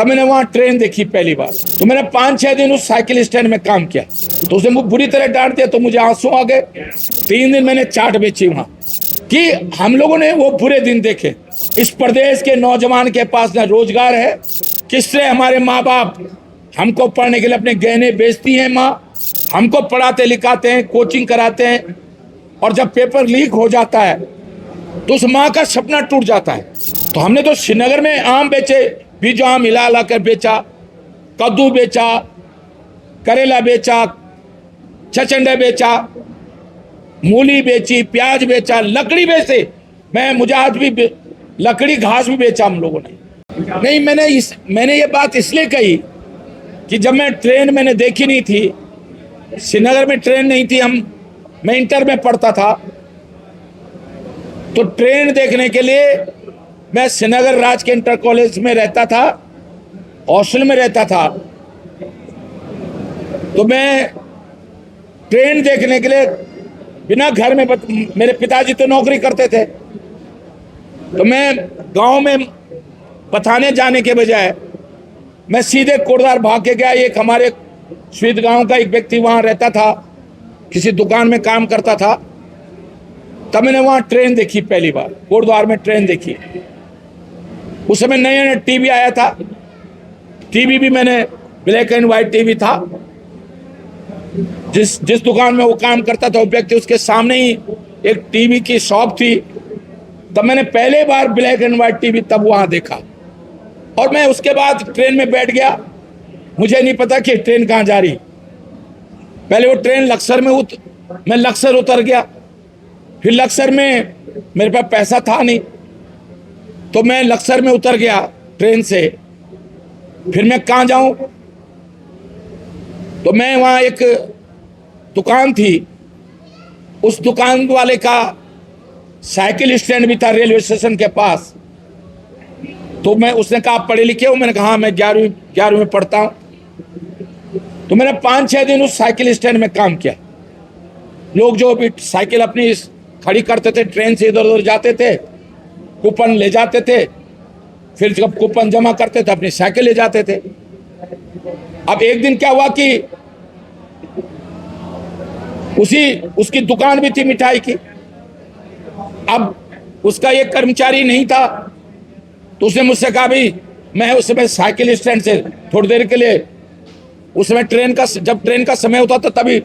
तब मैंने वहां ट्रेन देखी पहली बार। तो मैंने 5-6 दिन उस साइकिल स्टैंड में काम किया, तो उसने मुझे बुरी तरह डांट दिया, तो मुझे आंसू आ गए। 3 दिन मैंने चाट बेची वहां कि हम लोगों ने वो बुरे दिन देखे। इस प्रदेश के नौजवान के पास न रोजगार है, किससे हमारे माँ बाप हमको पढ़ने के लिए अपने गहने बेचती हैं, माँ हमको पढ़ाते लिखाते हैं, कोचिंग कराते हैं, और जब पेपर लीक हो जाता है तो उस माँ का सपना टूट जाता है। तो हमने तो श्रीनगर में आम बेचे, बीजो आम हिला हिला कर बेचा, कद्दू बेचा, करेला बेचा, छचंडे बेचा, मूली बेची, प्याज बेचा, लकड़ी बेचे। मुझे आज भी लकड़ी घास भी बेचा हम लोगों ने। नहीं, मैंने ये बात इसलिए कही कि जब मैं ट्रेन मैंने देखी नहीं थी, श्रीनगर में ट्रेन नहीं थी, मैं इंटर में पढ़ता था, तो ट्रेन देखने के लिए मैं श्रीनगर राज के इंटर कॉलेज में रहता था, हॉस्टल में रहता था। तो मैं ट्रेन देखने के लिए बिना घर में मेरे पिताजी तो नौकरी करते थे, तो मैं गांव में पथाने जाने के बजाय मैं सीधे कोटद्वार भाग के गया। एक हमारे स्वीत गांव का एक व्यक्ति वहां रहता था, किसी दुकान में काम करता था। तब मैंने वहां ट्रेन देखी पहली बार, कोटद्वार में ट्रेन देखी। उस समय नया नया टीवी आया था, टीवी भी मैंने ब्लैक एंड व्हाइट टीवी था। जिस दुकान में वो काम करता था वो व्यक्ति, उसके सामने ही एक टीवी की शॉप थी। तब मैंने पहले बार ब्लैक एंड व्हाइट टीवी तब वहां देखा, और मैं उसके बाद ट्रेन में बैठ गया। मुझे नहीं पता कि ट्रेन कहाँ जा रही। पहले वो ट्रेन लक्सर में मैं लक्सर उतर गया। फिर लक्सर में मेरे पास पैसा था नहीं, तो मैं लक्सर में उतर गया ट्रेन से। फिर मैं कहाँ जाऊं, तो मैं वहां एक दुकान थी, उस दुकान वाले का साइकिल स्टैंड भी था रेलवे स्टेशन के पास। तो उसने कहा आप पढ़े लिखे हो? मैंने कहा हाँ, मैं 11वीं में पढ़ता हूं। तो मैंने 5-6 दिन उस साइकिल स्टैंड में काम किया। लोग जो भी साइकिल अपनी खड़ी करते थे, ट्रेन से इधर उधर जाते थे, कूपन ले जाते थे, फिर जब कूपन जमा करते थे अपनी साइकिल ले जाते थे। अब एक दिन क्या हुआ कि उसकी दुकान भी थी मिठाई की। अब उसका एक कर्मचारी नहीं था, तो उसने मुझसे कहा भाई, मैं उस समय साइकिल स्टैंड से थोड़ी देर के लिए, उस समय जब ट्रेन का समय होता था तभी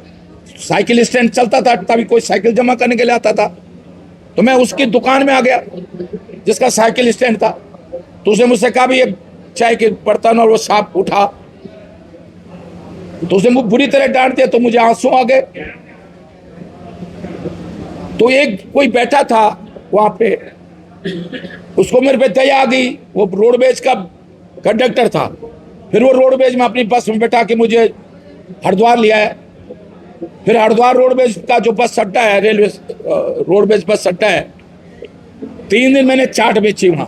साइकिल स्टैंड चलता था, तभी कोई साइकिल जमा करने के लिए आता था। तो मैं उसकी दुकान में आ गया जिसका साइकिल स्टैंड था। तो उसने मुझसे कहा भाई, ये चाय के बर्तन और वो साफ उठा। तो उसने मुझे बुरी तरह डांट दिया, तो मुझे आंसू आ गए। तो एक कोई बैठा था वहां पे, उसको मेरे पे दया आ गई। वो रोडवेज का कंडक्टर था। फिर वो रोडवेज में अपनी बस में बैठा के मुझे हरिद्वार लिया है। फिर हरिद्वार रोडवेज का जो बस अड्डा है, रेलवे रोडवेज बस अड्डा है, 3 दिन मैंने चाट बेची वहां।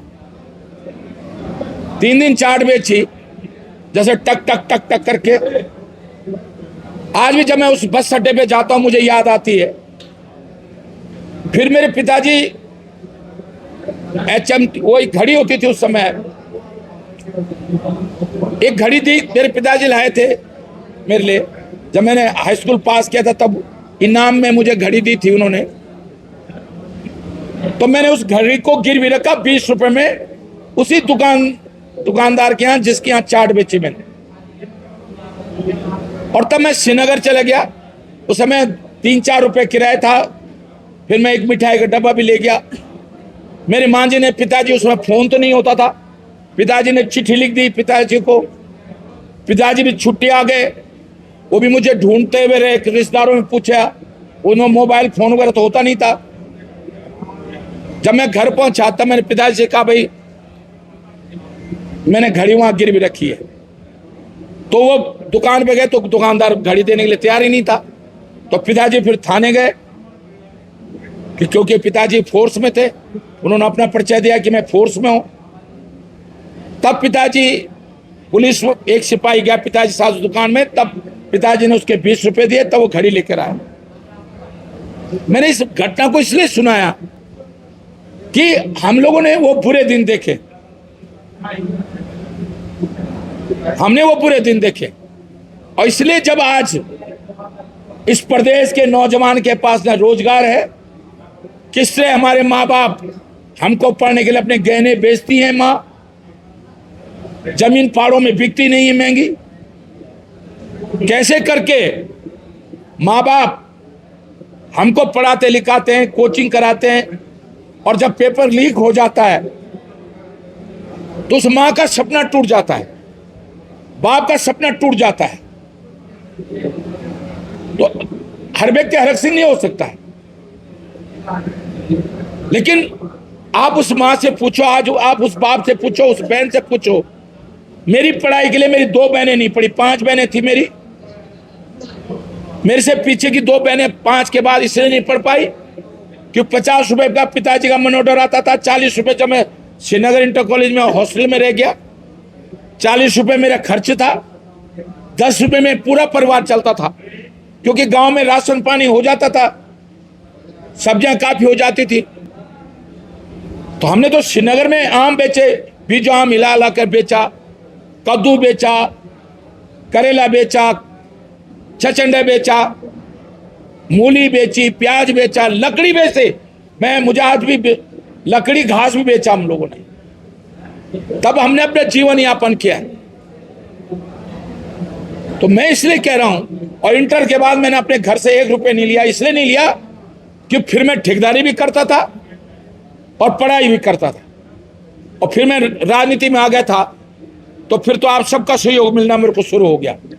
3 दिन चाट बेची, जैसे टक टक टक टक करके। आज भी जब मैं उस बस अड्डे पे जाता हूं मुझे याद आती है। फिर मेरे पिताजी वो एक घड़ी होती थी उस समय, एक घड़ी थी मेरे पिताजी लाए थे मेरे लिए। जब मैंने हाई स्कूल पास किया था तब इनाम में मुझे घड़ी दी थी उन्होंने। तो मैंने उस घड़ी को गिरवी रखा 20 रुपए में, उसी दुकानदार के यहाँ जिसके यहाँ चाट बेची मैंने। और तब मैं श्रीनगर चला गया। उस समय 3-4 रुपए किराया था। फिर मैं एक मिठाई का डब्बा भी ले गया। मेरे माँ जी ने, पिताजी, उसमें फोन तो नहीं होता था, पिताजी ने चिट्ठी लिख दी पिताजी को। पिताजी भी छुट्टी आ गए, वो भी मुझे ढूंढते हुए रहे, रिश्तेदारों में पूछा, उनमें मोबाइल फोन वगैरह तो होता नहीं था। जब मैं घर पहुंचा तब मैंने पिताजी से कहा भाई, मैंने घड़ी वहां गिरवी रखी है। तो वो दुकान पे गए तो दुकानदार घड़ी देने के लिए तैयार ही नहीं था। तो पिताजी फिर थाने गए, क्योंकि पिताजी फोर्स में थे। उन्होंने अपना परिचय दिया कि मैं फोर्स में हूं। तब पिताजी, पुलिस, एक सिपाही गया पिताजी साथ दुकान में, तब पिताजी ने उसके 20 रुपए दिए, तब वो घड़ी लेकर आया। मैंने इस घटना को इसलिए सुनाया कि हम लोगों ने वो बुरे दिन देखे। हमने वो बुरे दिन देखे। और इसलिए जब आज इस प्रदेश के नौजवान के पास ना रोजगार है, किससे हमारे माँ बाप हमको पढ़ने के लिए अपने गहने बेचती हैं, माँ जमीन पहाड़ों में बिकती नहीं है महंगी, कैसे करके माँ बाप हमको पढ़ाते लिखाते हैं, कोचिंग कराते हैं, और जब पेपर लीक हो जाता है तो उस माँ का सपना टूट जाता है, बाप का सपना टूट जाता है। तो हर व्यक्ति हर सिंह नहीं हो सकता है, लेकिन आप उस माँ से पूछो, आज आप उस बाप से पूछो, उस बहन से पूछो। मेरी पढ़ाई के लिए मेरी 2 बहनें नहीं पढ़ी, 5 बहनें थी मेरे से पीछे की 2 बहनें 5 के बाद इसलिए नहीं पढ़ पाई क्योंकि 50 रुपए का पिताजी का मनी ऑर्डर आता था। 40 रुपए जब मैं श्रीनगर इंटर कॉलेज में हॉस्टल में रह गया, 40 रुपए मेरा खर्च था, 10 रुपए में पूरा परिवार चलता था, क्योंकि गांव में राशन पानी हो जाता था, सब्जियां काफी हो जाती थी। तो हमने तो श्रीनगर में आम बेचे, बीजो आम हिला कर बेचा, कद्दू बेचा, करेला बेचा, छचंडे बेचा, मूली बेची, प्याज बेचा, लकड़ी बेचे। मुझे आज भी लकड़ी घास भी बेचा हम लोगों ने, तब हमने अपना जीवन यापन किया। तो मैं इसलिए कह रहा हूं, और इंटर के बाद मैंने अपने घर से 1 रुपये नहीं लिया, इसलिए नहीं लिया कि फिर मैं ठेकेदारी भी करता था और पढ़ाई भी करता था, और फिर मैं राजनीति में आ गया था, तो फिर तो आप सबका सहयोग मिलना मेरे को शुरू हो गया।